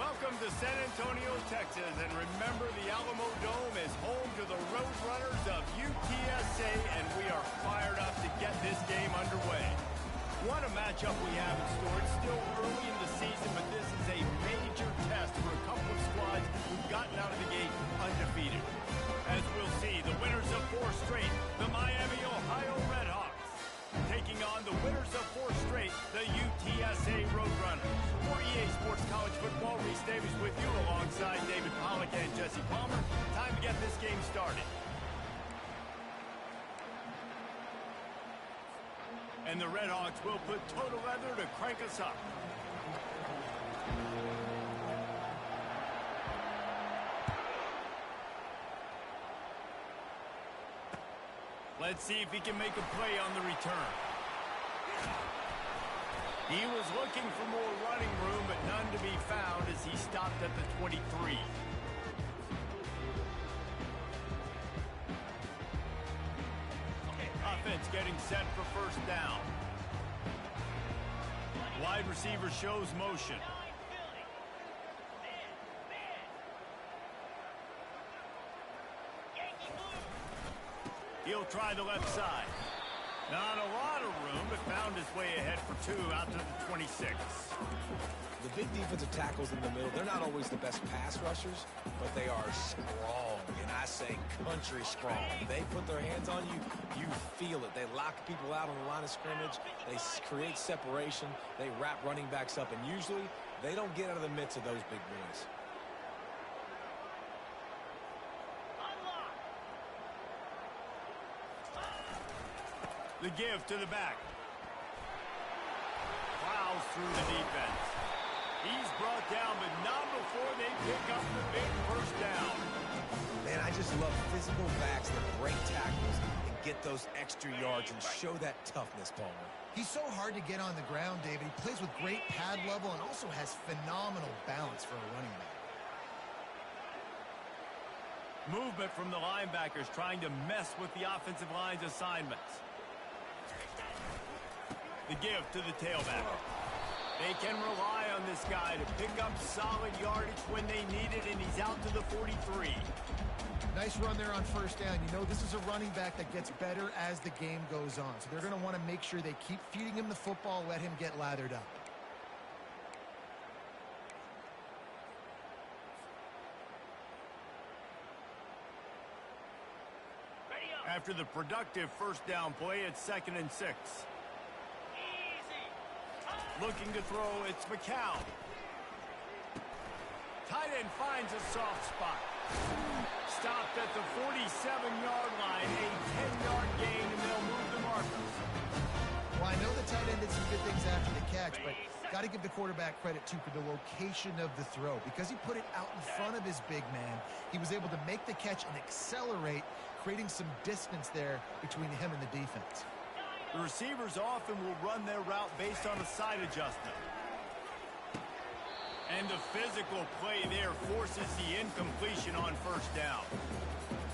Welcome to San Antonio, Texas, and remember the Alamo Dome is home to the Roadrunners of UTSA, and we are fired up to get this game underway. What a matchup we have in store. It's still early in the season, but this is a major test for a couple of squads who've gotten out of the gate undefeated. As we'll see, the winners of 4 straight, the MiamiOH Redhawks, taking on the winners of 4 straight, the UTSA Roadrunners. For EA Sports College Football, Reese Davis with you alongside David Pollack and Jesse Palmer. Time to get this game started. And the Redhawks will put total leather to crank us up. Let's see if he can make a play on the return. He was looking for more running room, but none to be found as he stopped at the 23. Offense getting set for first down. Wide receiver shows motion. He'll try the left side. Not a lot of room, but found his way ahead for 2 out to the 26. The big defensive tackles in the middle, they're not always the best pass rushers, but they are strong, and I say country strong. They put their hands on you, you feel it. They lock people out on the line of scrimmage. They create separation. They wrap running backs up, and usually they don't get out of the midst of those big boys. The give to the back. Plows through the defense. He's brought down, but not before they pick up the big first down. Man, I just love physical backs that break tackles and get those extra yards and show that toughness, Palmer. He's so hard to get on the ground, David. He plays with great pad level and also has phenomenal balance for a running back. Movement from the linebackers trying to mess with the offensive line's assignments. The give to the tailback. They can rely on this guy to pick up solid yardage when they need it, and he's out to the 43. Nice run there on first down. You know, this is a running back that gets better as the game goes on. So they're going to want to make sure they keep feeding him the football, let him get lathered up. After the productive first down play, it's 2nd and 6. Looking to throw, it's McCown. Tight end finds a soft spot. Stopped at the 47-yard line, a 10-yard gain, and they'll move the markers. Well, I know the tight end did some good things after the catch, but got to give the quarterback credit, too, for the location of the throw. Because he put it out in front of his big man, he was able to make the catch and accelerate, creating some distance there between him and the defense. The receivers often will run their route based on a side adjustment. And the physical play there forces the incompletion on first down.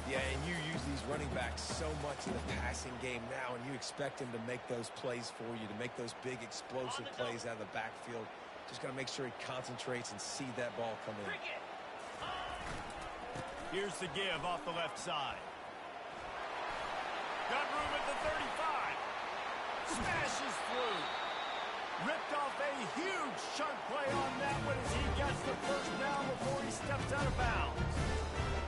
Yeah, and you use these running backs so much in the passing game now, and you expect them to make those plays for you, to make those big explosive plays out of the backfield. Just got to make sure he concentrates and see that ball come in. Here's the give off the left side. Got room at the 35. Smashes through. Ripped off a huge chunk play on that one as he gets the first down before he steps out of bounds.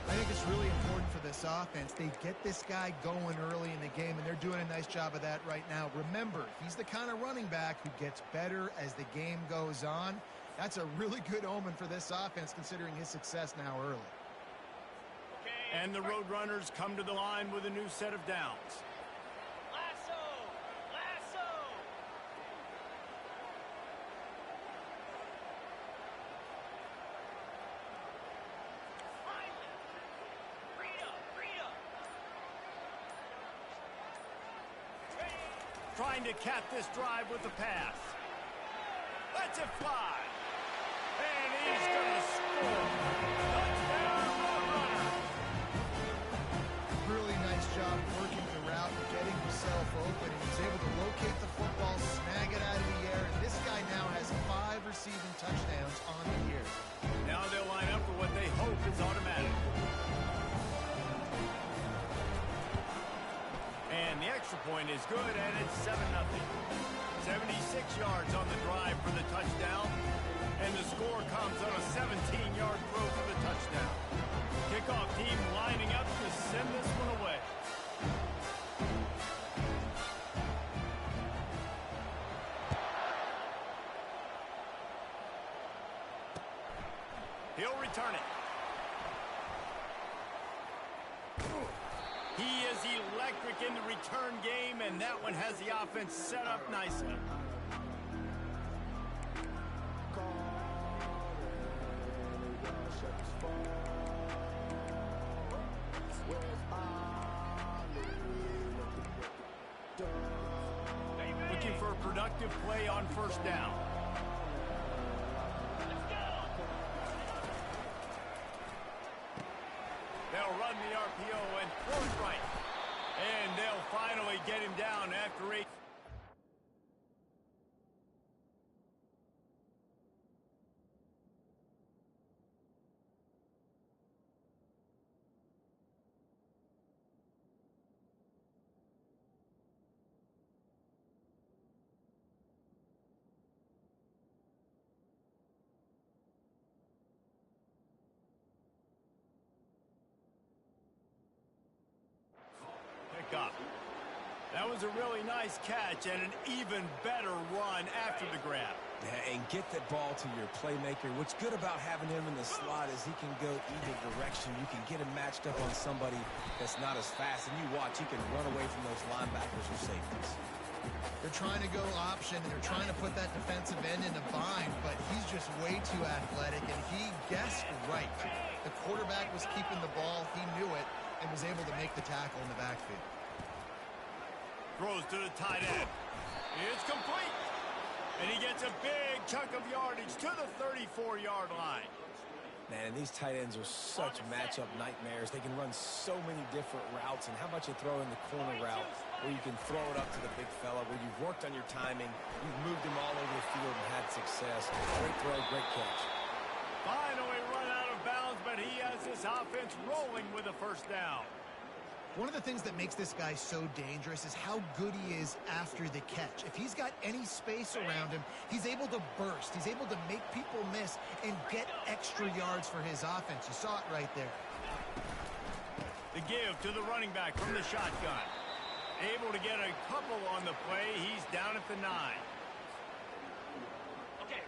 I think it's really important for this offense. They get this guy going early in the game, and they're doing a nice job of that right now. Remember, he's the kind of running back who gets better as the game goes on. That's a really good omen for this offense, considering his success now early. And the Roadrunners come to the line with a new set of downs. Trying to cap this drive with a pass. Lets it fly. And he's going to score. Touchdown, Roadrunners. Really nice job working the route and getting himself open. He was able to locate the football, snag it out of the air, and this guy now has 5 receiving touchdowns on the year. is good, and it's 7-0. 76 yards on the drive for the touchdown, and the score comes on a 17-yard throw for the touchdown. Kickoff team lining up to send this one away. He'll return it. He is electric in the return game, and that one has the offense set up nicely. Looking for a productive play on first down. They'll run the RPO and throw it right. And they'll finally get him down after 8. Up. That was a really nice catch and an even better run after the grab. Yeah, and get that ball to your playmaker. What's good about having him in the slot is he can go either direction. You can get him matched up on somebody that's not as fast, and you watch, he can run away from those linebackers or safeties. They're trying to go option, and they're trying to put that defensive end in a bind, but he's just way too athletic, and he guessed right. The quarterback was keeping the ball. He knew it and was able to make the tackle in the backfield. Throws to the tight end. It's complete. And he gets a big chunk of yardage to the 34-yard line. Man, and these tight ends are such matchup nightmares. They can run so many different routes. And how about you throw in the corner route where you can throw it up to the big fella, where you've worked on your timing, you've moved him all over the field and had success. Great throw, great catch. Finally run out of bounds, but he has this offense rolling with a first down. One of the things that makes this guy so dangerous is how good he is after the catch. If he's got any space around him, he's able to burst. He's able to make people miss and get extra yards for his offense. You saw it right there. The give to the running back from the shotgun. Able to get a couple on the play. He's down at the 9.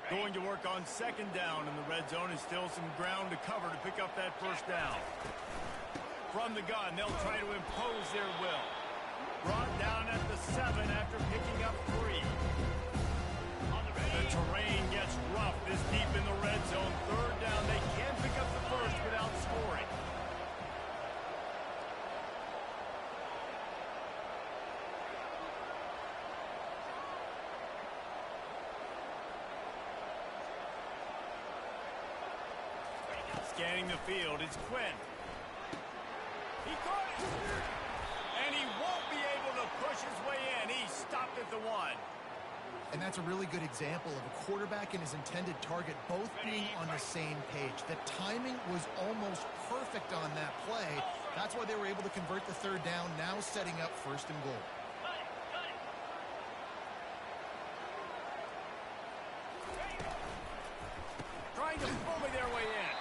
Going to work on second down in the red zone, and still some ground to cover to pick up that first down. From the gun, they'll try to impose their will. Brought down at the 7 after picking up 3. The terrain gets rough this deep in the red zone. Third down, they can pick up the first without scoring. Scanning the field, it's Quinn. He caught it! And he won't be able to push his way in. He stopped at the 1. And that's a really good example of a quarterback and his intended target both being on the same page. The timing was almost perfect on that play. That's why they were able to convert the third down, now setting up first and goal. Trying to bully their way in.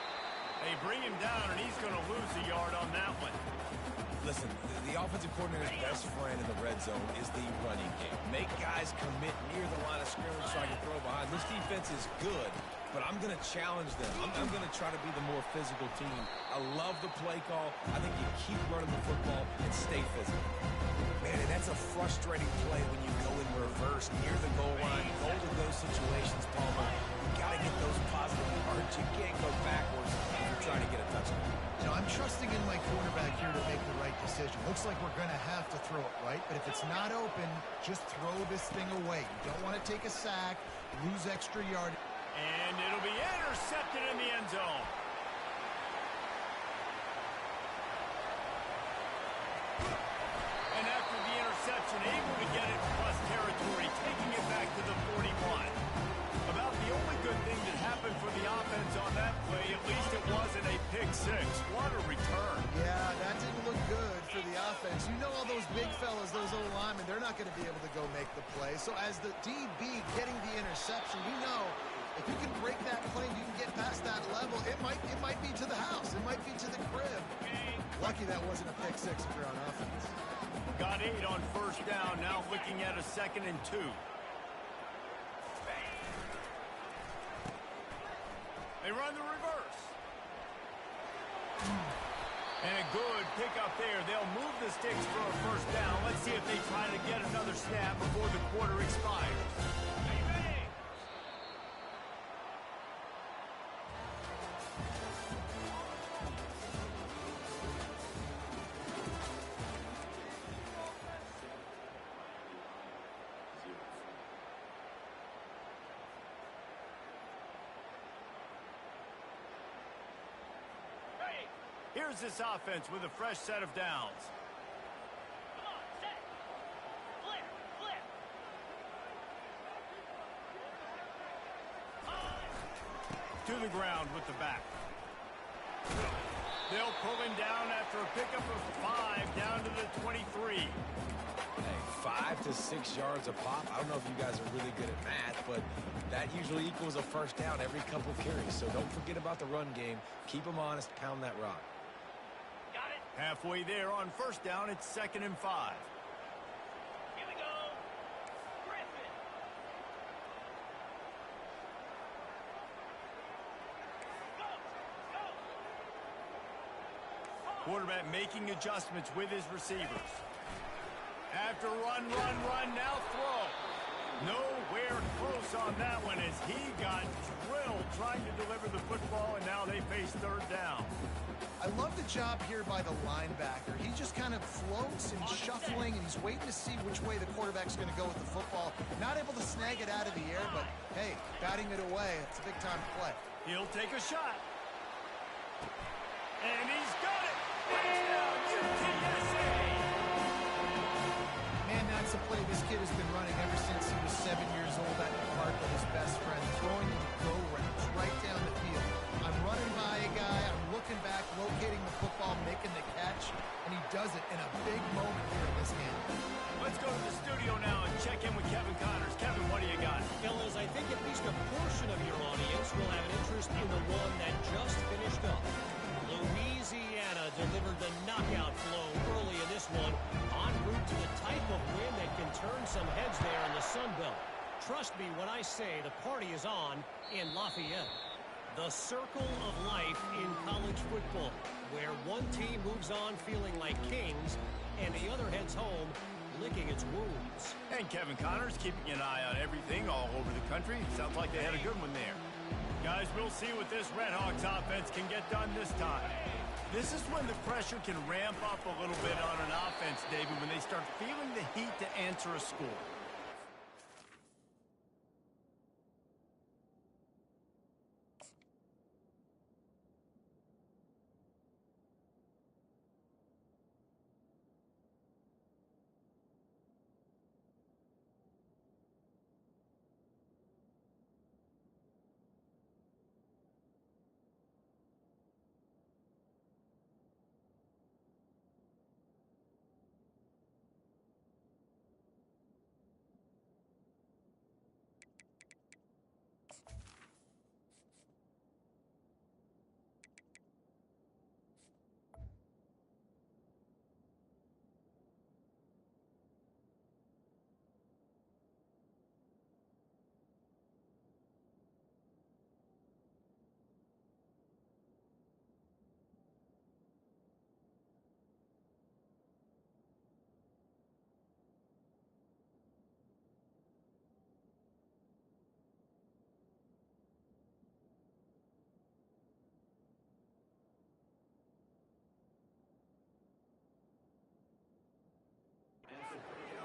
They bring him down, and he's going to lose a yard on that one. Listen, the offensive coordinator's best friend in the red zone is the running game. Make guys commit near the line of scrimmage so I can throw behind. This defense is good, but I'm going to challenge them. I'm going to try to be the more physical team. I love the play call. I think you keep running the football and stay physical. Man, and that's a frustrating play when you go in reverse near the goal line. Goal to those situations, Palmer. You got to get those positive yards. You can't go backwards if you're trying to get a touchdown. You know, I'm trusting in my quarterback here to make the right decision. Looks like we're going to have to throw it, right? But if it's not open, just throw this thing away. You don't want to take a sack, lose extra yardage. And it'll be intercepted in the end zone. And after the interception, able to get it plus territory, taking it back to the 41. About the only good thing that happened for the offense on that play, at least it wasn't a pick six. What a return. Yeah, that didn't look good for the offense. You you know all those big fellas, those old linemen, they're not going to be able to go make the play. So as the DB getting the interception, you know if you can break that plane, you can get past that level, it might be to the house. It might be to the crib. Lucky that wasn't a pick six if you're on offense. Got 8 on first down, now looking at a 2nd and 2. They run the reverse. And a good pickup there. They'll move the sticks for a first down. Let's see if they try to get another snap before the quarter expires. Here's this offense with a fresh set of downs. Come on, set. Flip, flip. To the ground with the back. They'll pull him down after a pickup of 5 down to the 23. Hey, 5 to 6 yards a pop. I don't know if you guys are really good at math, but that usually equals a first down every couple carries. So don't forget about the run game. Keep them honest. Pound that rock. Halfway there on first down, it's 2nd and 5. Here we go. Griffin. Go. Quarterback making adjustments with his receivers. After run, now throw. Nowhere close on that one as he got drilled trying to deliver the football, and now they face 3rd down. I love the job here by the linebacker. He just kind of floats and shuffling, and he's waiting to see which way the quarterback's going to go with the football. Not able to snag it out of the air, but, hey, batting it away, it's a big-time play. He'll take a shot. And he's got it. Touchdown, UTSA. Man, that's a play this kid has been running ever since he was 7 years old at the park with his best friend, throwing the go routes right down the field. I'm running by a guy, I'm looking back, locating the football, making the catch, and he does it in a big moment here in this game. Let's go to the studio now and check in with Kevin Connors. Kevin, what do you got? Fellas, I think at least a portion of your audience will have an interest in the one that just finished up. Louisiana delivered the knockout blow early in this one, en route to the type of win that can turn some heads there in the Sun Belt. Trust me when I say the party is on in Lafayette. The circle of life in college football, where one team moves on feeling like kings and the other heads home licking its wounds. And Kevin Connors keeping an eye on everything all over the country. Sounds like they had a good one there. Guys, we'll see what this Red Hawks offense can get done this time. This is when the pressure can ramp up a little bit on an offense, David, when they start feeling the heat to answer a score.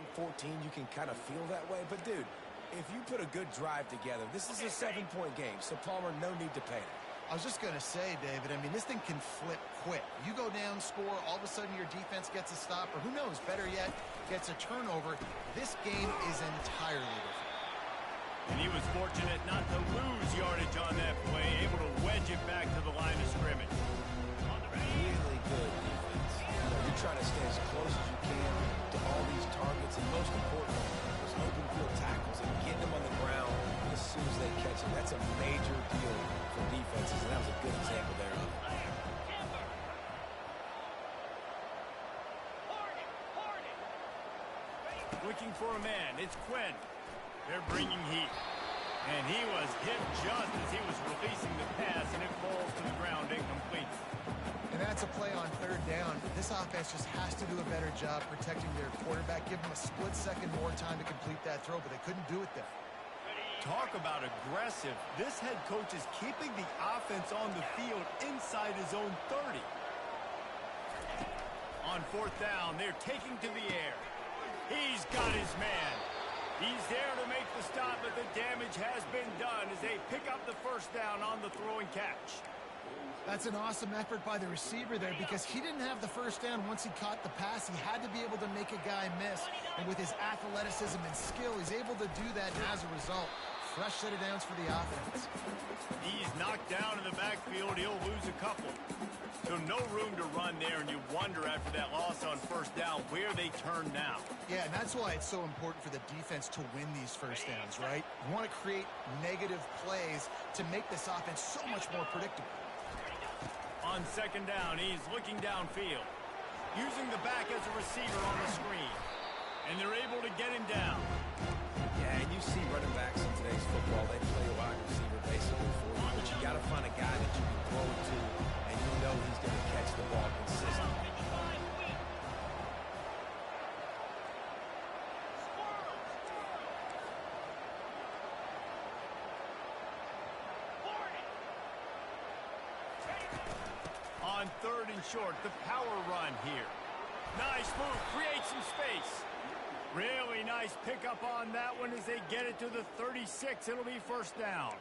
Down 14, you can kind of feel that way. But, dude, if you put a good drive together, this is a 7-point game. So, Palmer, no need to panic. I was just going to say, David, I mean, this thing can flip quick. You go down, score, all of a sudden your defense gets a stop, or who knows, better yet, gets a turnover. This game is entirely different. And he was fortunate not to lose yardage on that play, able to wedge it back to the line of scrimmage. Really good defense. You're try to stay as close as you can to all these targets, and most importantly, those open field tackles and getting them on the ground as soon as they catch it. That's a major deal for defenses, and that was a good example there of it. Looking for a man. It's Quinn. They're bringing heat. And he was hit just as he was releasing the pass, and it falls to the ground incomplete. And that's a play on third down. This offense just has to do a better job protecting their quarterback. Give them a split second more time to complete that throw, but they couldn't do it there. Talk about aggressive. This head coach is keeping the offense on the field inside his own 30. On fourth down, they're taking to the air. He's got his man. He's there to make the stop, but the damage has been done as they pick up the first down on the throw and catch. That's an awesome effort by the receiver there because he didn't have the first down once he caught the pass. He had to be able to make a guy miss. And with his athleticism and skill, he's able to do that. And as a result, fresh set of downs for the offense. He's knocked down in the backfield. He'll lose a couple. So no room to run there, and you wonder after that loss on first down where they turn now. Yeah, and that's why it's so important for the defense to win these first downs, right? You want to create negative plays to make this offense so much more predictable. On second down, he's looking downfield, using the back as a receiver on the screen. And they're able to get him down. Yeah, and you see running backs in today's football, they play a wide receiver basically for you, but you got to find a guy that you can throw it to, and you know he's going to catch the ball consistently. On third and short, the power run here. Nice move, create some space. Really nice pickup on that one as they get it to the 36. It'll be first down.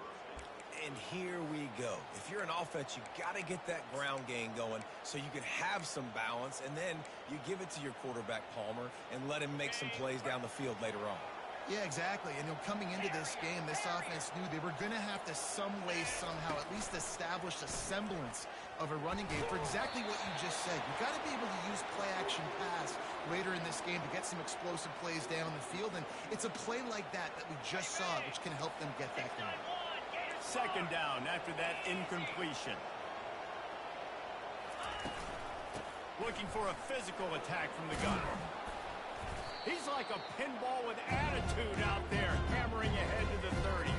And here we go. If you're an offense, you got to get that ground game going so you can have some balance, and then you give it to your quarterback, Palmer, and let him make some plays down the field later on. Yeah, exactly. And coming into this game, this offense knew they were going to have to some way, somehow, at least establish a semblance of a running game for exactly what you just said. You've got to be able to use play-action pass later in this game to get some explosive plays down the field. And it's a play like that that we just saw, which can help them get that going. Second down after that incompletion. Looking for a physical attack from the gunner. He's like a pinball with attitude out there, hammering ahead to the 30.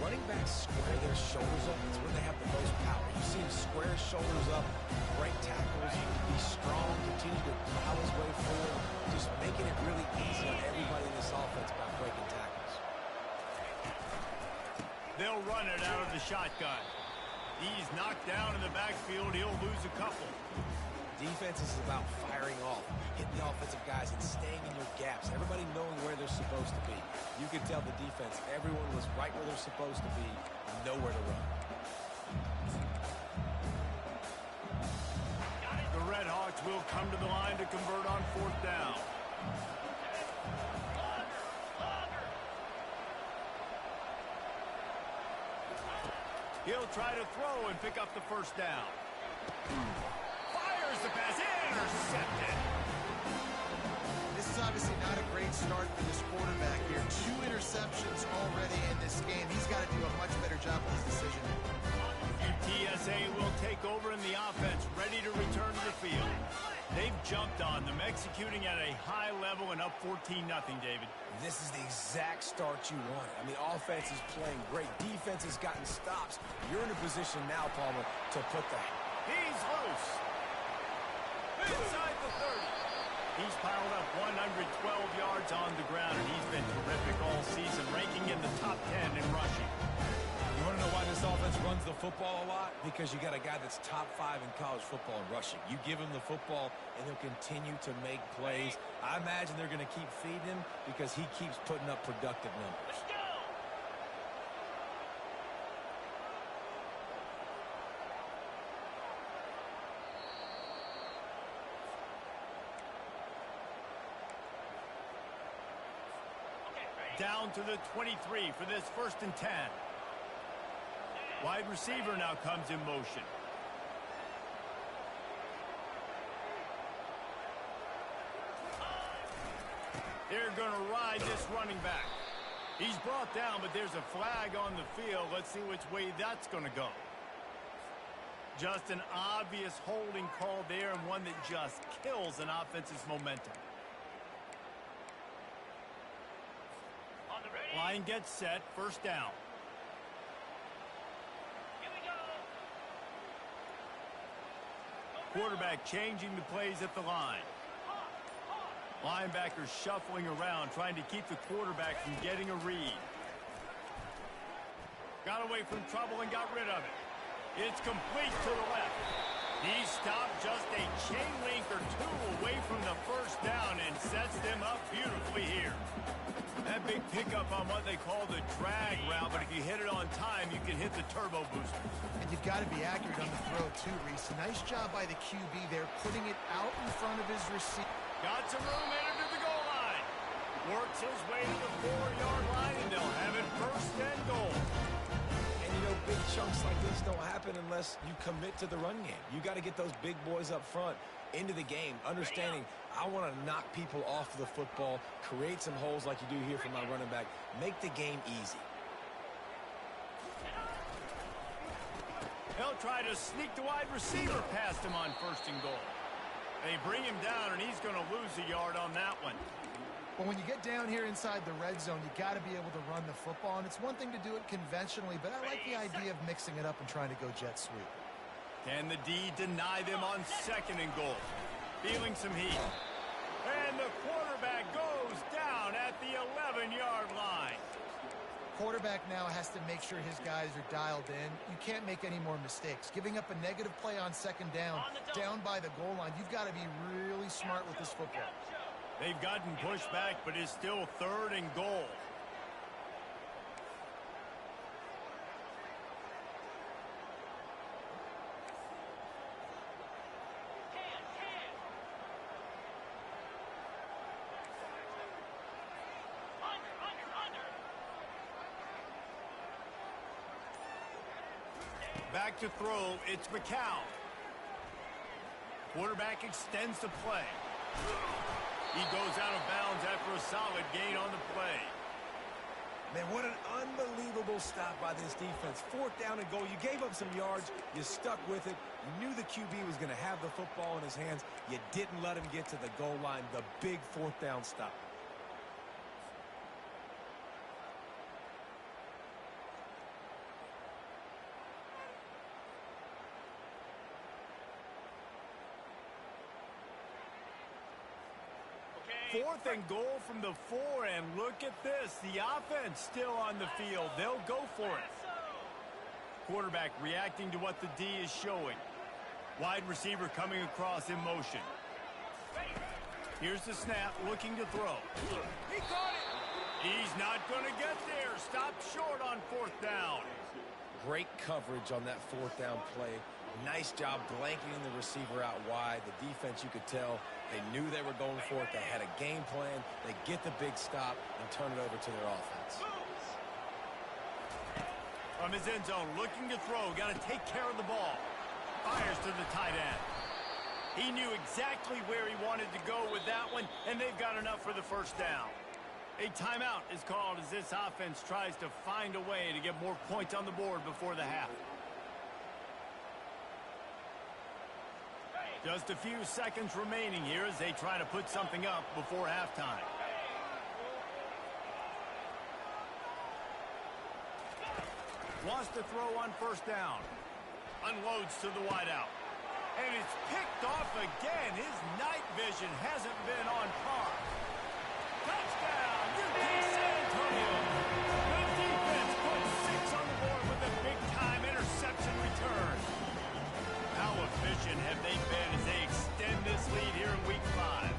Running backs square their shoulders up. It's where they have the most power. You see him square his shoulders up, break tackles, be strong, continue to plow his way forward, just making it really easy on everybody in this offense by breaking tackles. They'll run it out of the shotgun. He's knocked down in the backfield. He'll lose a couple. Defense is about firing off, hitting the offensive guys and staying in your gaps. Everybody knowing where they're supposed to be. You could tell the defense, everyone was right where they're supposed to be, nowhere to run. The Red Hawks will come to the line to convert on fourth down. He'll try to throw and pick up the first down. Fires the pass, intercepted. This is obviously not a great start for this quarterback here. 2 interceptions already in this game. He's got to do a much better job with his decision. UTSA will take over in the offense, ready to return to the field. They've jumped on them, executing at a high level and up 14-0, David. This is the exact start you want. I mean, offense is playing great. Defense has gotten stops. You're in a position now, Palmer, to put the... He's loose. Inside the 30. He's piled up 112 yards on the ground, and he's been terrific all season, ranking in the top 10 in rushing. You want to know why this offense runs the football a lot? Because you got a guy that's top 5 in college football in rushing. You give him the football, and he'll continue to make plays. I imagine they're going to keep feeding him because he keeps putting up productive numbers. Down to the 23 for this 1st and 10. Wide receiver now comes in motion. They're going to ride this running back. He's brought down, but there's a flag on the field. Let's see which way that's going to go. Just an obvious holding call there, and one that just kills an offense's momentum. On the ready. Line gets set, first down. Here we go. Quarterback changing the plays at the line. Linebackers shuffling around, trying to keep the quarterback from getting a read. Got away from trouble and got rid of it. It's complete to the left. He stopped just a chain link or two away from the first down and sets them up beautifully here. That big pickup on what they call the drag route, but if you hit it on time, you can hit the turbo booster. And you've got to be accurate on the throw, too, Reese. Nice job by the QB there, putting it out in front of his receiver. Got some room, headed to the goal line. Works his way to the 4-yard line, and they'll have it first and goal. And, you know, big chunks like this don't happen unless you commit to the run game. You got to get those big boys up front into the game, understanding I want to knock people off the football, create some holes like you do here for my running back, make the game easy. They'll try to sneak the wide receiver past him on first and goal. They bring him down, and he's going to lose a yard on that one. Well, when you get down here inside the red zone, you got to be able to run the football, and it's one thing to do it conventionally, but I like the idea of mixing it up and trying to go jet sweep. Can the D deny them on second and goal? Feeling some heat. And the quarterback goes down at the 11-yard line. Quarterback now has to make sure his guys are dialed in. You can't make any more mistakes. Giving up a negative play on second down by the goal line, you've got to be really smart with this football. They've gotten pushed back, but it's still third and goal. Back to throw, it's McCown. Quarterback extends the play. He goes out of bounds after a solid gain on the play. Man, what an unbelievable stop by this defense. Fourth down and goal. You gave up some yards. You stuck with it. You knew the QB was going to have the football in his hands. You didn't let him get to the goal line. The big fourth down stop. Fourth and goal from the 4, and look at this. The offense still on the field. They'll go for it. Quarterback reacting to what the D is showing. Wide receiver coming across in motion. Here's the snap, looking to throw. He caught it. He's not going to get there. Stopped short on fourth down. Great coverage on that fourth down play. Nice job blanketing the receiver out wide. The defense, you could tell, they knew they were going for it. They had a game plan. They get the big stop and turn it over to their offense. From his end zone, looking to throw. Got to take care of the ball. Fires to the tight end. He knew exactly where he wanted to go with that one, and they've got enough for the first down. A timeout is called as this offense tries to find a way to get more points on the board before the half. Just a few seconds remaining here as they try to put something up before halftime. Wants to throw on first down. Unloads to the wideout. And it's picked off again. His night vision hasn't been on par. Touchdown, UT San Antonio. The defense puts 6 on the board with a big-time interception return. How efficient have they been as they extend this lead here in Week 5?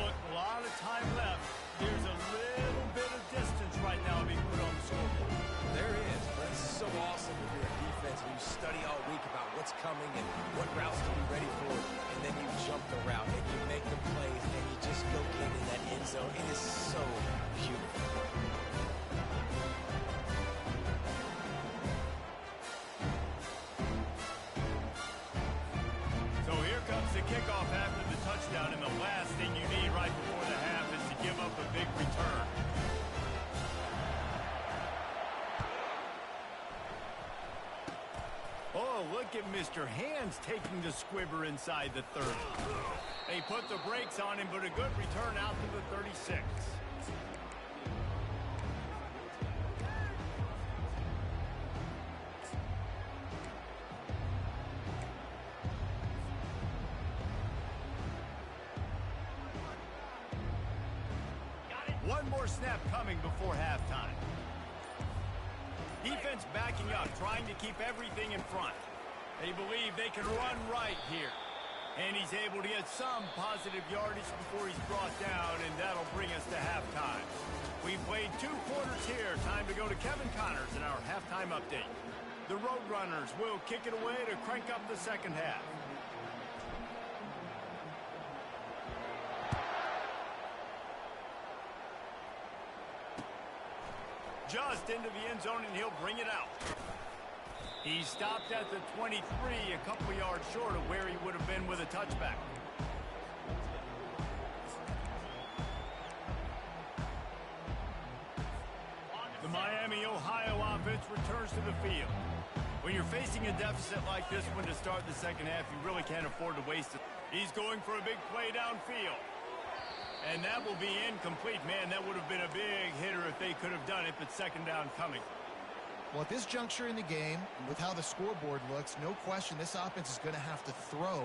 Look, a lot of time left. There's a little bit of distance right now being put on the scoreboard. There is, but it's so awesome when you're a defense and you study all week about what's coming and what routes to be ready for, and then you jump the route and you make the plays and you just go get in that end zone. a big return. Oh, look at Mr. Hands taking the squibber inside the 30. They put the brakes on him, but a good return out to the 36. One more snap coming before halftime. Defense backing up, trying to keep everything in front. They believe they can run right here. And he's able to get some positive yardage before he's brought down, and that'll bring us to halftime. We played 2 quarters here. Time to go to Kevin Connors in our halftime update. The Roadrunners will kick it away to crank up the second half. Just into the end zone, and he'll bring it out. He stopped at the 23, a couple yards short of where he would have been with a touchback. The Miami, Ohio offense returns to the field. When you're facing a deficit like this one to start the second half, you really can't afford to waste it. He's going for a big play downfield. And that will be incomplete. Man, that would have been a big hitter if they could have done it, but second down coming. Well, at this juncture in the game, with how the scoreboard looks, no question this offense is going to have to throw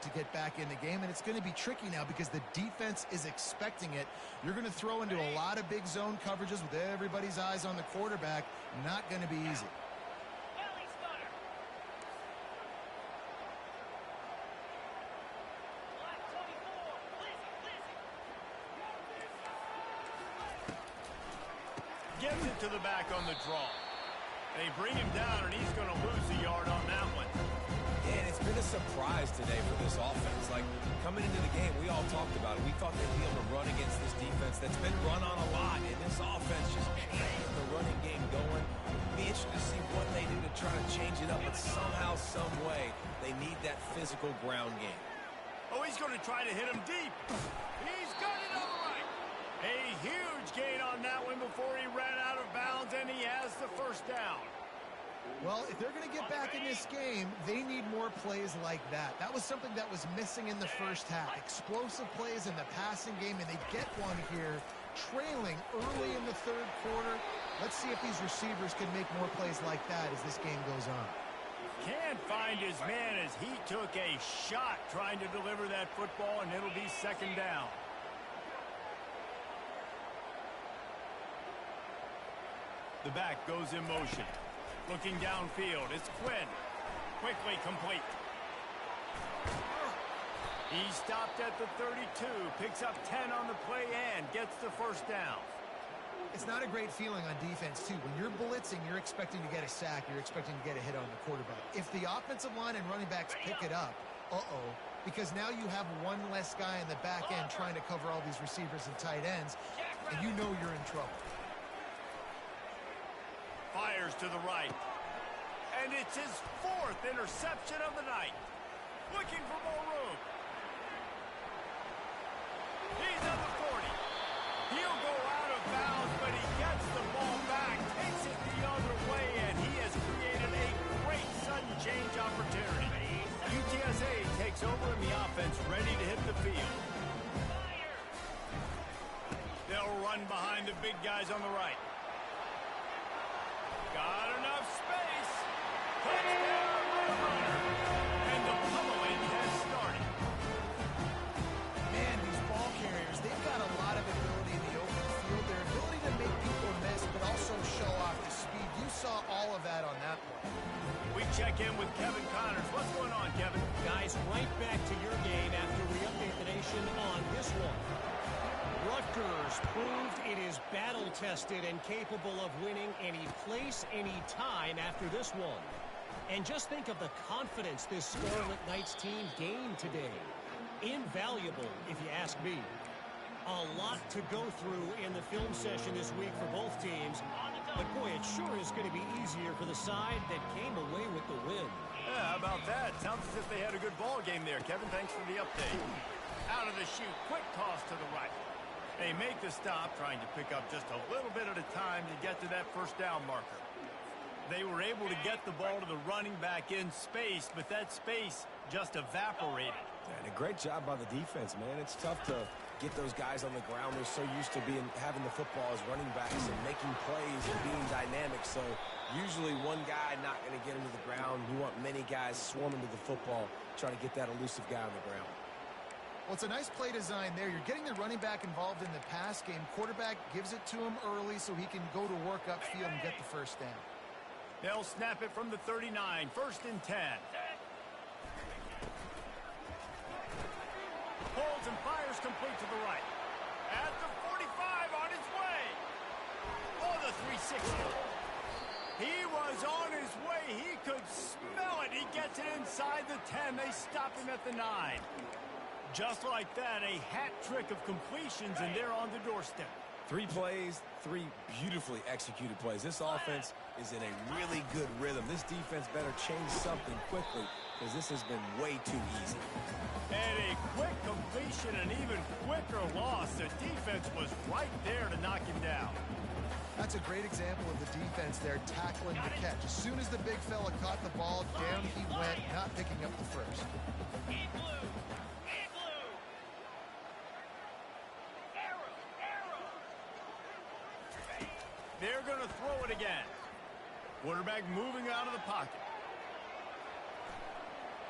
to get back in the game, and it's going to be tricky now because the defense is expecting it. You're going to throw into a lot of big zone coverages with everybody's eyes on the quarterback. Not going to be easy. Gets it to the back on the draw. They bring him down, and he's going to lose a yard on that one. Yeah, and it's been a surprise today for this offense. Like, coming into the game, we all talked about it. We thought they'd be able to run against this defense that's been run on a lot, and this offense just can't the running game going. Be interested to see what they do to try to change it up, but somehow, some way, they need that physical ground game. Oh, he's going to try to hit him deep. He's got it on the right. A huge gain on that one before he ran out of bounds, and he has the first down. Well, if they're going to get back in this game, they need more plays like that. That was something that was missing in the first half. Explosive plays in the passing game, and they get one here trailing early in the third quarter. Let's see if these receivers can make more plays like that as this game goes on. Can't find his man as he took a shot trying to deliver that football, and it'll be second down. The back goes in motion. Looking downfield, it's Quinn. Quickly complete. He stopped at the 32, picks up 10 on the play and gets the first down. It's not a great feeling on defense, too. When you're blitzing, you're expecting to get a sack. You're expecting to get a hit on the quarterback. If the offensive line and running backs pick it up, because now you have one less guy in the back end trying to cover all these receivers and tight ends, and you know you're in trouble. Fires to the right. And it's his 4th interception of the night. Looking for more room. He's at the 40. He'll go out of bounds, but he gets the ball back, takes it the other way, and he has created a great sudden change opportunity. UTSA takes over in the offense, ready to hit the field. They'll run behind the big guys on the right. Got enough space. Touchdown, Roadrunner. And the pummeling has started. Man, these ball carriers, they've got a lot of ability in the open field. Their ability to make people miss, but also show off the speed. You saw all of that on that play. We check in with Kevin Connors. What's going on, Kevin? Guys, right back to your game after we update the nation on this one. Rutgers proved it is battle-tested and capable of winning any place, any time after this one. And just think of the confidence this Scarlet Knights team gained today. Invaluable, if you ask me. A lot to go through in the film session this week for both teams. But boy, it sure is going to be easier for the side that came away with the win. Yeah, how about that? Sounds as if they had a good ball game there. Kevin, thanks for the update. Out of the chute, quick toss to the right. They make the stop, trying to pick up just a little bit at a time to get to that first down marker. They were able to get the ball to the running back in space, but that space just evaporated. And a great job by the defense, man. It's tough to get those guys on the ground. They're so used to having the football as running backs and making plays and being dynamic. So usually one guy not going to get into the ground. You want many guys swarming to the football, trying to get that elusive guy on the ground. Well, it's a nice play design there. You're getting the running back involved in the pass game. Quarterback gives it to him early so he can go to work upfield and get the first down. They'll snap it from the 39, 1st and 10. Pulls and fires complete to the right. At the 45, on his way. Oh, the 360. He was on his way. He could smell it. He gets it inside the 10. They stop him at the 9. Just like that, a hat trick of completions, and they're on the doorstep. 3 plays, 3 beautifully executed plays. This offense is in a really good rhythm. This defense better change something quickly because this has been way too easy. And a quick completion, an even quicker loss. The defense was right there to knock him down. That's a great example of the defense there tackling the catch. As soon as the big fella caught the ball, down he went, not picking up the first. In blue. In blue. Arrow. They're going to throw it again. Quarterback moving out of the pocket.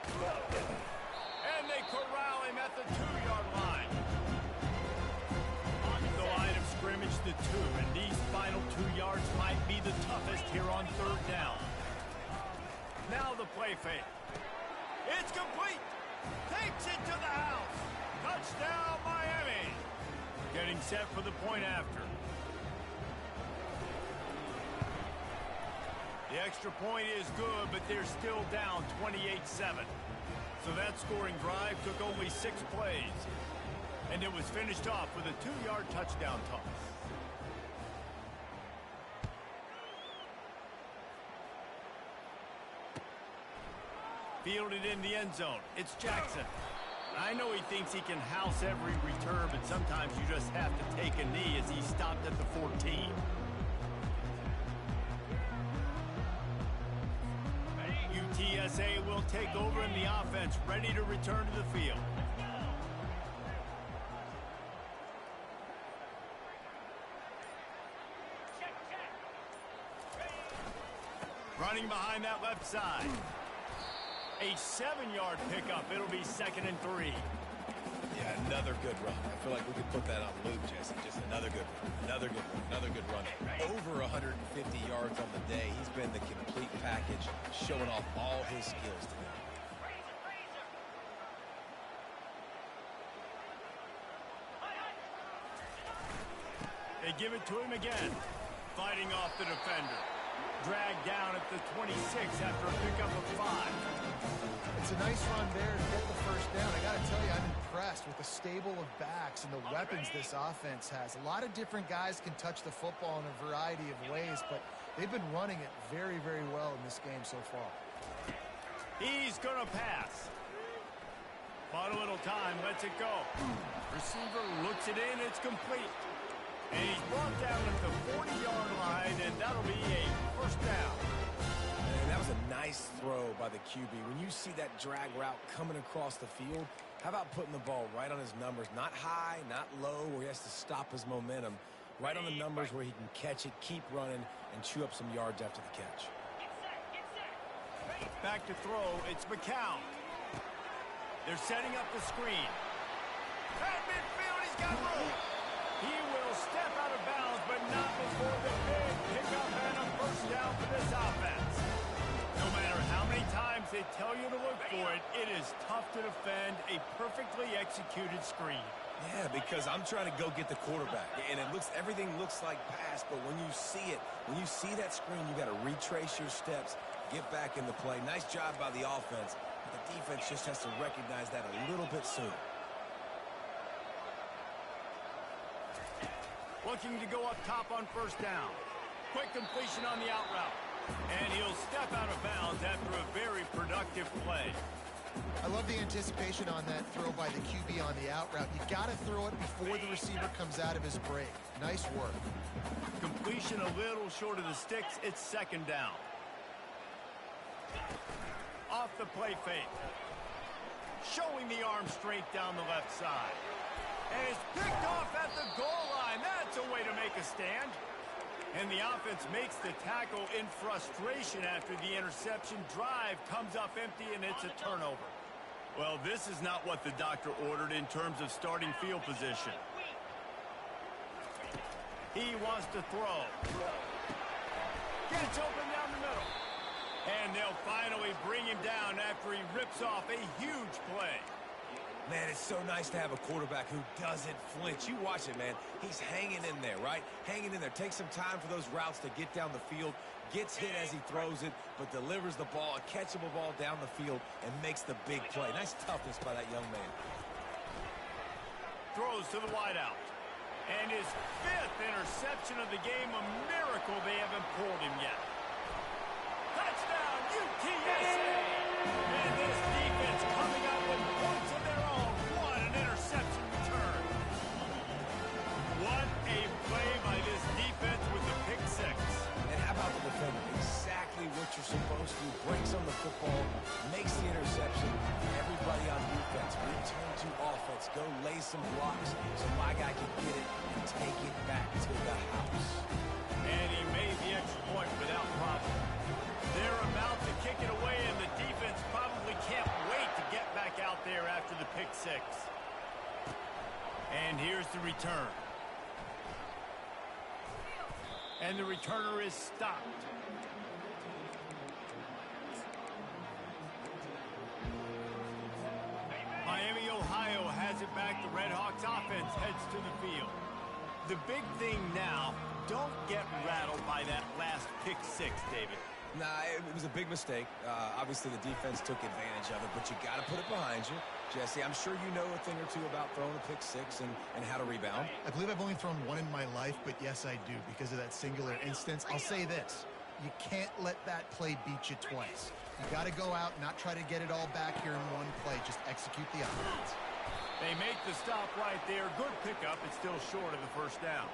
And they corral him at the 2-yard line. On the line of scrimmage, the 2, and these final 2 yards might be the toughest here on 3rd down. Now the play fake. It's complete. Takes it to the house. Touchdown, Miami. Getting set for the point after. The extra point is good, but they're still down 28-7. So that scoring drive took only 6 plays. And it was finished off with a 2-yard touchdown toss. Fielded in the end zone. It's Jackson. I know he thinks he can house every return, but sometimes you just have to take a knee as he stopped at the 14. UTSA will take over in the offense, ready to return to the field. Running behind that left side. A 7-yard pickup. It'll be 2nd and 3. Yeah, another good run. I feel like we could put that on loop, Jesse. Just another good run. Another good run. Another good run. Over 150 yards on the day. He's been the complete package, showing off all his skills today. They give it to him again. Fighting off the defender. Dragged down at the 26 after a pickup of 5. It's a nice run there to get the first down. I got to tell you, I'm impressed with the stable of backs and the weapons this offense has. A lot of different guys can touch the football in a variety of ways, but they've been running it very, very well in this game so far. He's going to pass. Bought a little time, lets it go. Receiver looks it in, it's complete. And he's brought down at the 40-yard line, and that'll be a first down. And that was a nice throw by the QB. When you see that drag route coming across the field, how about putting the ball right on his numbers? Not high, not low, where he has to stop his momentum. Right on the numbers where he can catch it, keep running, and chew up some yards after the catch. Back to throw, it's McCown. They're setting up the screen. At midfield, he's got room. He will step out of bounds, but not before the big pickup and a first down for this offense. No matter how many times they tell you to look for it, it is tough to defend a perfectly executed screen. Yeah, because I'm trying to go get the quarterback, and everything looks like pass, but when you see it, when you see that screen, you got to retrace your steps, get back in the play. Nice job by the offense, but the defense just has to recognize that a little bit sooner. Looking to go up top on first down. Quick completion on the out route. And he'll step out of bounds after a very productive play. I love the anticipation on that throw by the QB on the out route. You got to throw it before the receiver comes out of his break. Nice work. Completion a little short of the sticks. It's second down. Off the play fake. Showing the arm strength down the left side. And it's picked off at the goal line. That's a way to make a stand. And the offense makes the tackle in frustration after the interception. Drive comes up empty, and it's a turnover. Well, this is not what the doctor ordered in terms of starting field position. He wants to throw. Gets open down the middle. And they'll finally bring him down after he rips off a huge play. Man, it's so nice to have a quarterback who doesn't flinch. You watch it, man. He's hanging in there, right? Hanging in there. Takes some time for those routes to get down the field. Gets hit as he throws it, but delivers the ball, a catchable ball down the field, and makes the big play. Nice toughness by that young man. Throws to the wideout. And his 5th interception of the game. A miracle they haven't pulled him yet. Touchdown, UTSA! And this defense coming up with points of their own. What an interception return. What a play by this defense with the pick 6. And how about the defender? Exactly what you're supposed to do. Breaks on the football, makes the interception. Everybody on defense, return to offense. Go lay some blocks so my guy can get it and take it back to the house. And he made the extra point without problem. They're about to kick it away, and the defense probably can't wait to get back out there after the pick 6. And here's the return. And the returner is stopped. Miami, Ohio has it back. The Red Hawks offense heads to the field. The big thing now, don't get rattled by that last pick 6, David. Nah, it was a big mistake. Obviously, the defense took advantage of it, but you got to put it behind you. Jesse, I'm sure you know a thing or two about throwing a pick 6 and how to rebound. I believe I've only thrown one in my life, but yes, I do because of that singular instance. I'll say this. You can't let that play beat you twice. You got to go out, not try to get it all back here in one play. Just execute the offense. They make the stop right there. Good pickup. It's still short of the first down.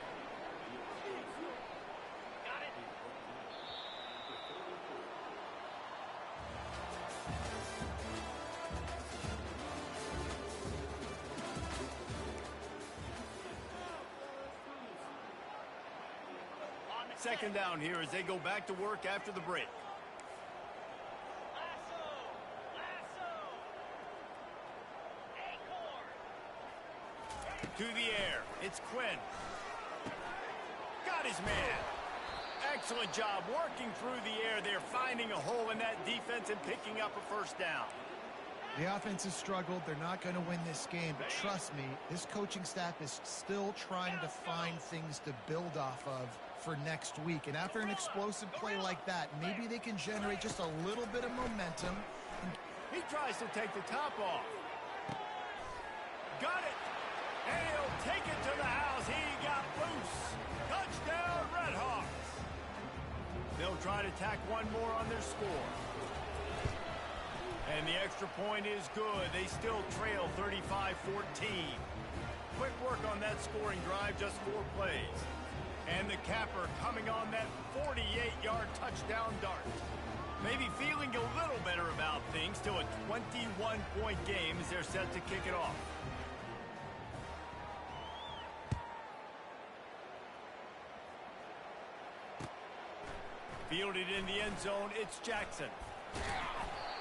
Second down here as they go back to work after the break. To the air. It's Quinn. Got his man. Excellent job working through the air. They're finding a hole in that defense and picking up a first down. The offense has struggled. They're not going to win this game, but trust me, this coaching staff is still trying to find things to build off of for next week. And after an explosive play like that, maybe they can generate just a little bit of momentum. He tries to take the top off. Got it. And he'll take it to the house. He got loose. Touchdown, Red Hawks. They'll try to tack one more on their score. And the extra point is good. They still trail 35-14. Quick work on that scoring drive, just 4 plays. And the capper coming on that 48-yard touchdown dart. Maybe feeling a little better about things to a 21-point game as they're set to kick it off. Fielded in the end zone, it's Jackson.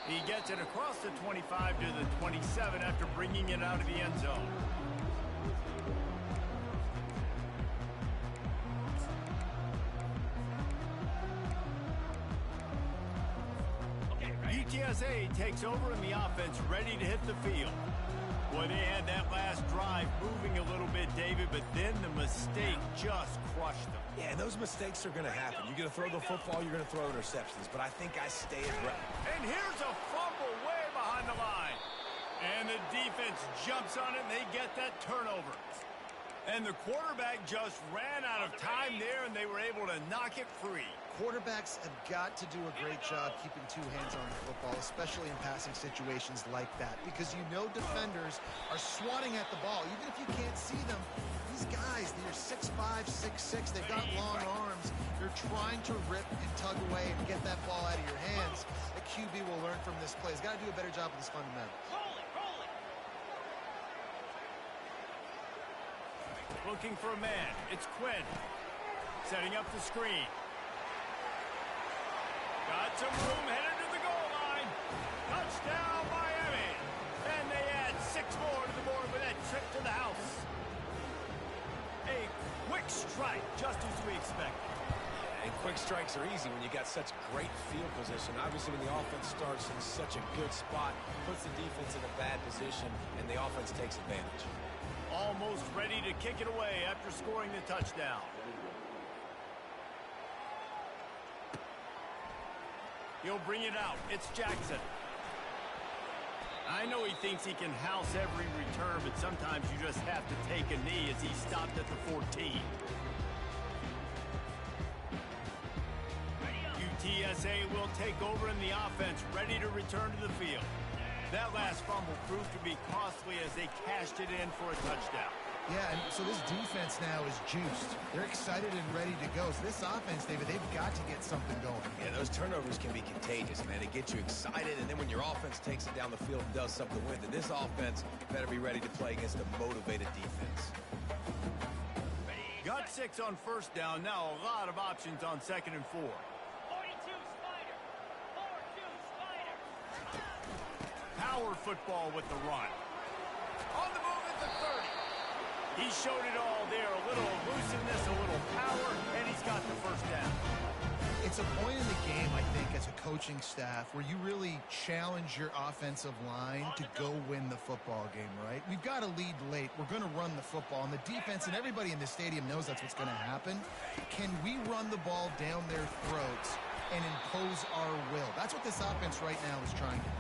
He gets it across the 25 to the 27 after bringing it out of the end zone. UTSA takes over in the offense, ready to hit the field. Boy, they had that last drive moving a little bit, David, but then the mistake just crushed them. Yeah, and those mistakes are going to happen. You're going to throw the football, you're going to throw interceptions, but I think I stay aggressive. And here's a fumble way behind the line. And the defense jumps on it, and they get that turnover. And the quarterback just ran out of time there, and they were able to knock it free. Quarterbacks have got to do a great job keeping two hands on the football, especially in passing situations like that, because you know defenders are swatting at the ball. Even if you can't see them, these guys, they're 6'5", 6'6", they've got long arms. They're trying to rip and tug away and get that ball out of your hands. The QB will learn from this play. He's got to do a better job with his fundamentals. Looking for a man. It's Quinn. Setting up the screen. Got some room, headed to the goal line. Touchdown, Miami. And they add 6 more to the board with that trip to the house. A quick strike, just as we expected. And quick strikes are easy when you got such great field position. Obviously, when the offense starts in such a good spot, puts the defense in a bad position, and the offense takes advantage. Almost ready to kick it away after scoring the touchdown. He'll bring it out. It's Jackson. I know he thinks he can house every return, but sometimes you just have to take a knee as he stopped at the 14. UTSA will take over in the offense, ready to return to the field. That last fumble proved to be costly as they cashed it in for a touchdown. Yeah, and so this defense now is juiced. They're excited and ready to go. So this offense, David, they've got to get something going. Yeah, those turnovers can be contagious, man. They get you excited, and then when your offense takes it down the field and does something with it, this offense better be ready to play against a motivated defense. Got 6 on first down. Now a lot of options on 2nd and 4. 42 Spider. 4-2 Spider. Power football with the run. On the move at the 30. He showed it all there. A little elusiveness, a little power, and he's got the first down. It's a point in the game, I think, as a coaching staff where you really challenge your offensive line to go win the football game, right? We've got to lead late. We're going to run the football, and the defense and everybody in the stadium knows that's what's going to happen. Can we run the ball down their throats and impose our will? That's what this offense right now is trying to do.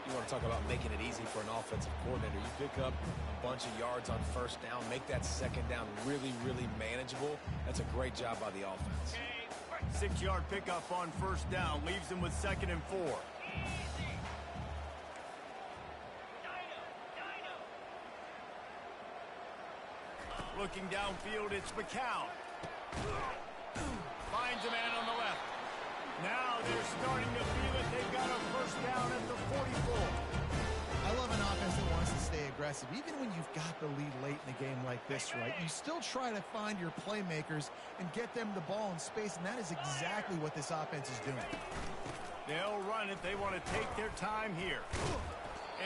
You want to talk about making it easy for an offensive coordinator. You pick up a bunch of yards on first down, make that second down really, really manageable. That's a great job by the offense. 6-yard pickup on first down leaves them with 2nd and 4. Looking downfield, it's McCown. Finds a man on the left. Now they're starting to feel it. They've got a first down at the 44. I love an offense that wants to stay aggressive. Even when you've got the lead late in a game like this, right, you still try to find your playmakers and get them the ball in space, and that is exactly what this offense is doing. They'll run it. They want to take their time here.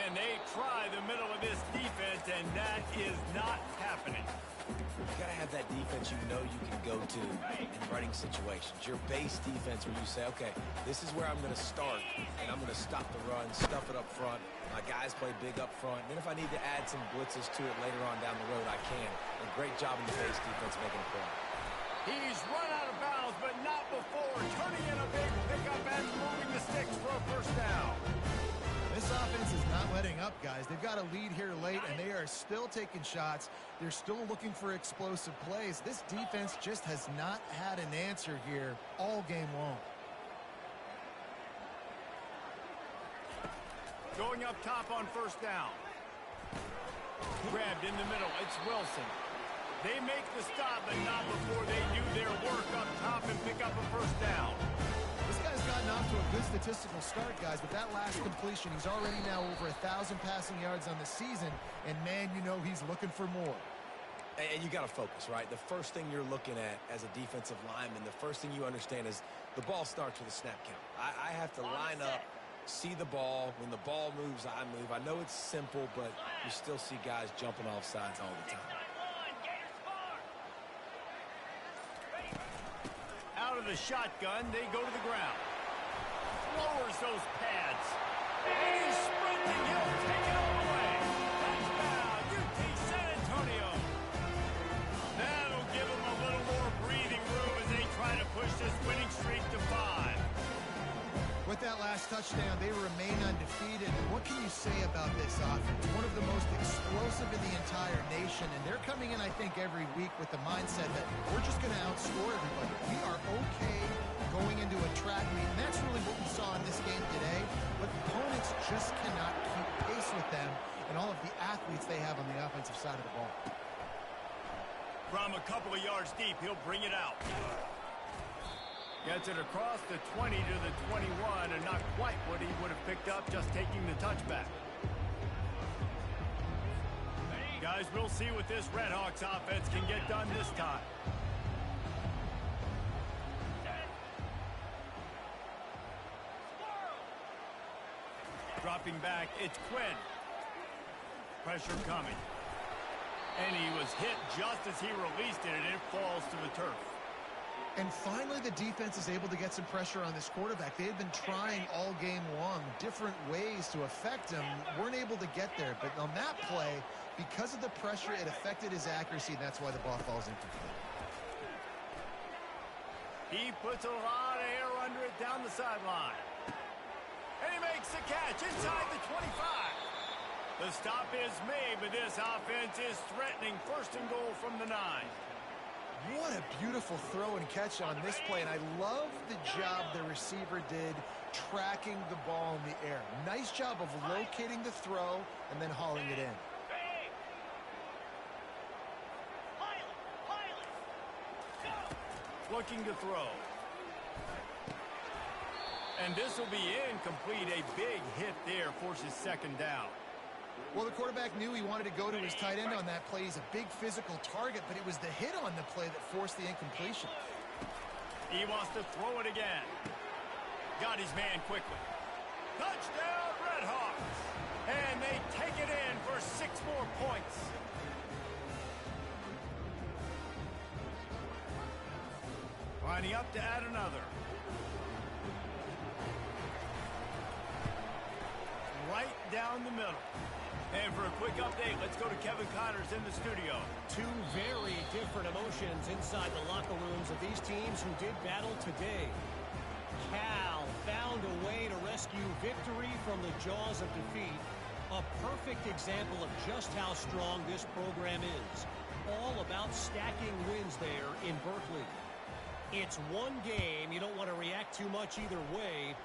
And they try the middle of this defense, and that is not happening. You got to have that defense you know you can go to in running situations. Your base defense where you say, okay, this is where I'm going to start, and I'm going to stop the run, stuff it up front. My guys play big up front. And then if I need to add some blitzes to it later on down the road, I can. And great job in the base defense making a play. He's run out of bounds, but not before. Turning in a big pickup and moving the sticks for a first down. This offense is not letting up, guys. They've got a lead here late, and they are still taking shots. They're still looking for explosive plays. This defense just has not had an answer here all game long. Going up top on first down. Grabbed in the middle. It's Wilson. They make the stop, but not before they do their work up top and pick up a first down. This guy's gotten off to a good statistical start, guys, but that last completion, he's already now over 1,000 passing yards on the season, and, man, you know he's looking for more. And you got to focus, right? The first thing you're looking at as a defensive lineman, the first thing you understand is the ball starts with a snap count. I have to line up, see the ball. When the ball moves, I move. I know it's simple, but you still see guys jumping off sides all the time. Out of the shotgun, they go to the ground. Lowers those pads. He's sprinting. He'll take it all the way. Touchdown, UT San Antonio. That'll give him a little more breathing room as they try to push this winning streak to 5. What with that last touchdown, they remain undefeated. What can you say about this offense? One of the most explosive in the entire nation, and they're coming in, I think, every week with the mindset that we're just going to outscore everybody. We are okay going into a track meet, and that's really what we saw in this game today. But opponents just cannot keep pace with them and all of the athletes they have on the offensive side of the ball. From a couple of yards deep, he'll bring it out. Gets it across the 20 to the 21, and not quite what he would have picked up just taking the touchback. Guys, we'll see what this Redhawks offense can get done this time. Dropping back, it's Quinn. Pressure coming. And he was hit just as he released it, and it falls to the turf. And finally, the defense is able to get some pressure on this quarterback. They had been trying all game long different ways to affect him. Weren't able to get there. But on that play, because of the pressure, it affected his accuracy, and that's why the ball falls incomplete. He puts a lot of air under it down the sideline. And he makes the catch inside the 25. The stop is made, but this offense is threatening. First and goal from the 9. What a beautiful throw and catch on this play, and I love the job the receiver did tracking the ball in the air. Nice job of locating the throw and then hauling it in. Looking to throw. And this will be incomplete. A big hit there forces second down. Well, the quarterback knew he wanted to go to his tight end on that play. He's a big physical target, but it was the hit on the play that forced the incompletion. He wants to throw it again. Got his man quickly. Touchdown, Redhawks! And they take it in for 6 more points. Lining up to add another. Right down the middle. And for a quick update, let's go to Kevin Connors in the studio. Two very different emotions inside the locker rooms of these teams who did battle today. Cal found a way to rescue victory from the jaws of defeat. A perfect example of just how strong this program is. All about stacking wins there in Berkeley. It's one game. You don't want to react too much either way.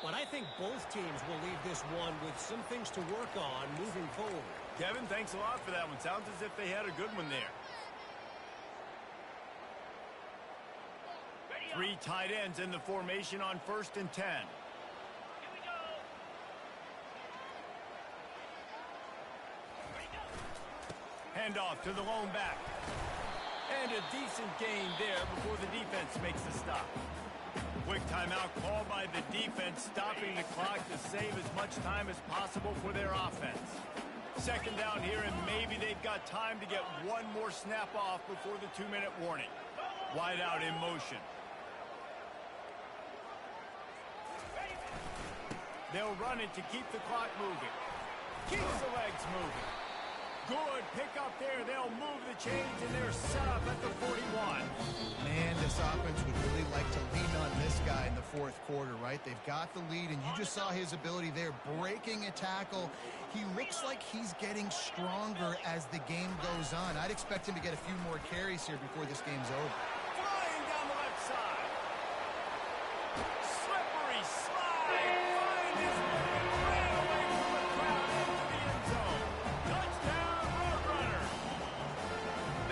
But I think both teams will leave this one with some things to work on moving forward. Kevin, thanks a lot for that one. Sounds as if they had a good one there. 3 tight ends in the formation on 1st and 10. Here we go. Handoff to the lone back. And a decent gain there before the defense makes the stop. Quick timeout called by the defense, stopping the clock to save as much time as possible for their offense. Second down here, and maybe they've got time to get one more snap off before the 2-minute warning. Wide out in motion. They'll run it to keep the clock moving. Keeps the legs moving. Good pick up there. They'll move the chains, and they're set up at the 41. Man, this offense would really like to lean on this guy in the 4th quarter, right? They've got the lead, and you just saw his ability there, breaking a tackle. He looks like he's getting stronger as the game goes on. I'd expect him to get a few more carries here before this game's over. Flying down the left side. Slippery slide. Find his man. Ran away from the crowd into the end zone. Touchdown, Roadrunners.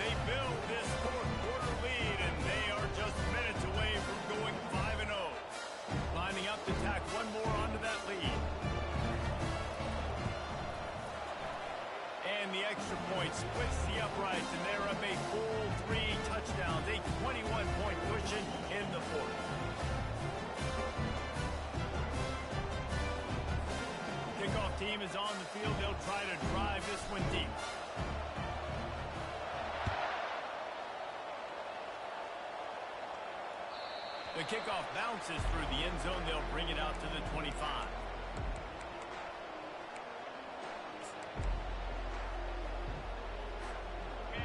They build this 4th quarter lead, and they are just minutes away from going 5-0. Lining up to tack one more onto that lead. And the extra point splits the uprights, and they're up a full 3 touchdowns, a 21-point cushion in the 4th. Kickoff team is on the field. They'll try to drive this one deep. The kickoff bounces through the end zone. They'll bring it out to the 25.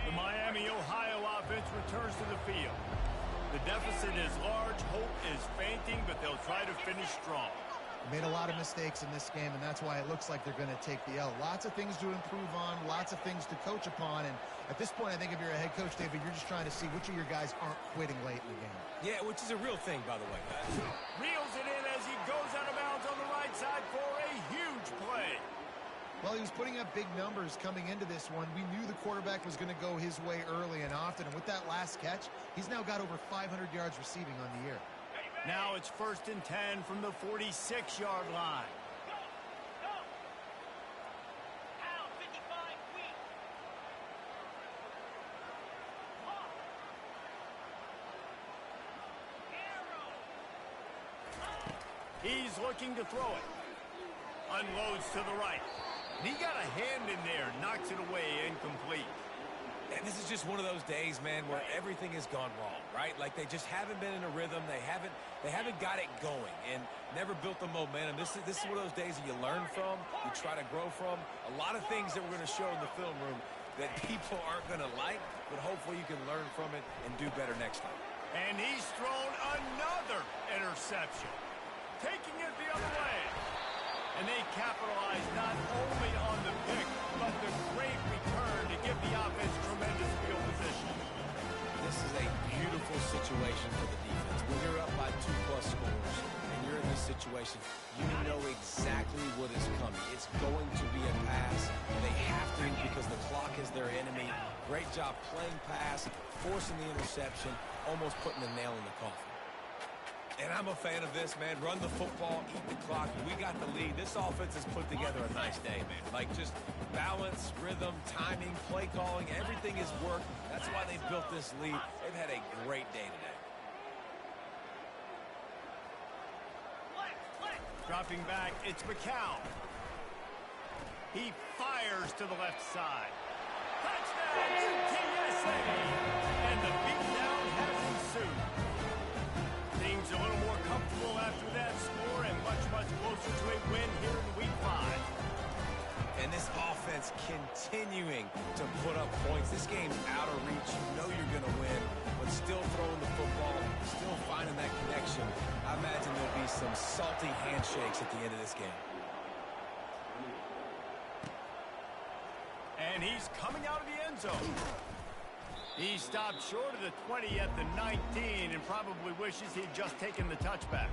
The MiamiOH offense returns to the field. The deficit is large. Hope is fainting, but they'll try to finish strong. Made a lot of mistakes in this game, and that's why it looks like they're going to take the L. Lots of things to improve on, lots of things to coach upon, and at this point, I think if you're a head coach, David, you're just trying to see which of your guys aren't quitting late in the game. Yeah, which is a real thing, by the way, guys. Reels it in as he goes out of bounds on the right side for a huge play. Well, he was putting up big numbers coming into this one. We knew the quarterback was going to go his way early and often, and with that last catch, he's now got over 500 yards receiving on the year. Now it's 1st and 10 from the 46-yard line. Go! Out, 55, weak. Hawk. Arrow. He's looking to throw it. Unloads to the right. And he got a hand in there, knocks it away, incomplete. And this is just one of those days, man, where everything has gone wrong, right? Like they just haven't been in a rhythm. They haven't got it going and never built the momentum. This is one of those days that you learn from, you try to grow from. A lot of things that we're going to show in the film room that people aren't going to like, but hopefully you can learn from it and do better next time. And he's thrown another interception, taking it the other way. And they capitalize not only on the pick, but the great return to give the offense tremendous field position. This is a beautiful situation for the defense. When you're up by 2+ scores and you're in this situation, you know exactly what is coming. It's going to be a pass. They have to because the clock is their enemy. Great job playing pass, forcing the interception, almost putting the nail in the coffin. And I'm a fan of this, man. Run the football, eat the clock. We got the lead. This offense has put together a nice day, man. Like just balance, rhythm, timing, play calling, everything has worked. That's why they built this lead. They've had a great day today. Dropping back, it's McCown. He fires to the left side. Touchdown, UTSA! And the beatdown has ensued. Seems a little more comfortable after that score and much, much closer to a win here in Week 5. And this offense continuing to put up points. This game's out of reach. You know you're going to win, but still throwing the football, still finding that connection. I imagine there'll be some salty handshakes at the end of this game. And he's coming out of the end zone. He stopped short of the 20 at the 19 and probably wishes he'd just taken the touchback.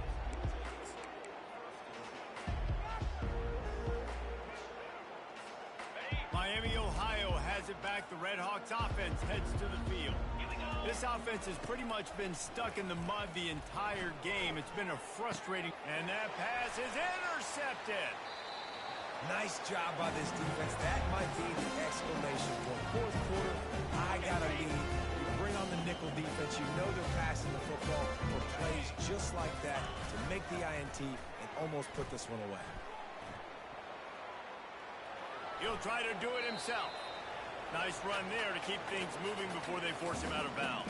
Miami, Ohio has it back. The Red Hawks offense heads to the field. This offense has pretty much been stuck in the mud the entire game. It's been a frustrating... And that pass is intercepted. Nice job by this defense. That might be the exclamation point. Fourth quarter, I got a lead. You bring on the nickel defense. You know they're passing the football for plays just like that to make the INT and almost put this one away. He'll try to do it himself. Nice run there to keep things moving before they force him out of bounds.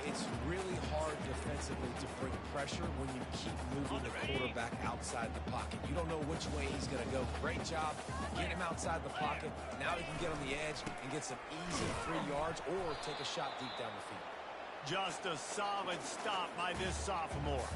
It's really hard defensively to bring pressure when you keep moving the quarterback outside the pocket. You don't know which way he's going to go. Great job. Get him outside the pocket. Now he can get on the edge and get some easy 3 yards or take a shot deep down the field. Just a solid stop by this sophomore.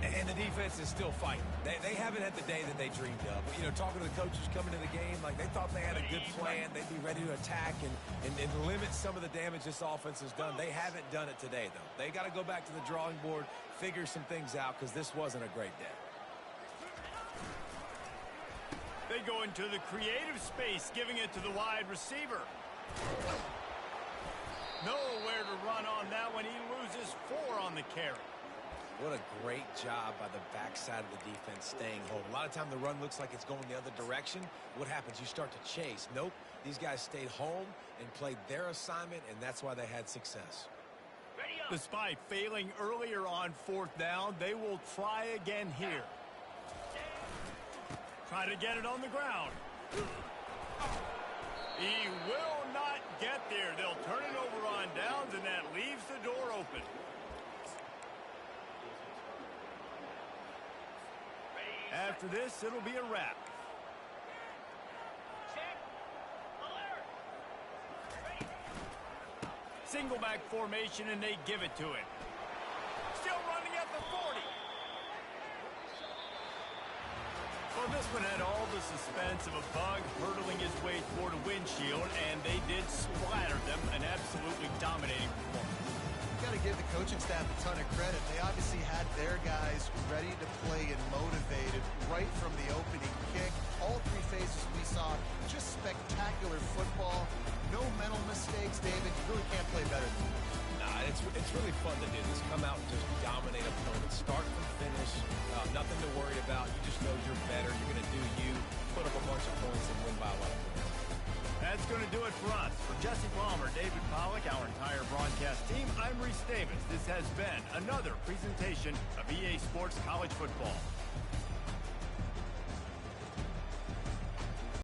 And the defense is still fighting. They haven't had the day that they dreamed of. You know, talking to the coaches coming to the game, like they thought they had a good plan. They'd be ready to attack and limit some of the damage this offense has done. They haven't done it today, though. They got to go back to the drawing board, figure some things out, because this wasn't a great day. They go into the creative space, giving it to the wide receiver. Nowhere to run on that one. He loses 4 on the carry. What a great job by the backside of the defense staying home. A lot of time the run looks like it's going the other direction. What happens? You start to chase. Nope. These guys stayed home and played their assignment, and that's why they had success. Despite failing earlier on 4th down, they will try again here. Try to get it on the ground. He will not get there. They'll turn it over on downs, and that leaves the door open. After this, it'll be a wrap. Check. Alert. Ready. Single back formation, and they give it to him. Still running at the 40. Well, this one had all the suspense of a bug hurtling his way toward a windshield, and they did splatter them, an absolutely dominating performance. Got to give the coaching staff a ton of credit. They obviously had their guys ready to play and motivated right from the opening kick. All three phases we saw, just spectacular football. No mental mistakes, David. You really can't play better than that. Nah, it's really fun to do this. Come out and just dominate opponents. Start from finish. Nothing to worry about. You just know you're better. You're going to do you. Put up a bunch of points and win by a lot of points. That's going to do it for us. For Jesse Palmer, David Pollack, our entire broadcast team, I'm Reese Davis. This has been another presentation of EA Sports College Football.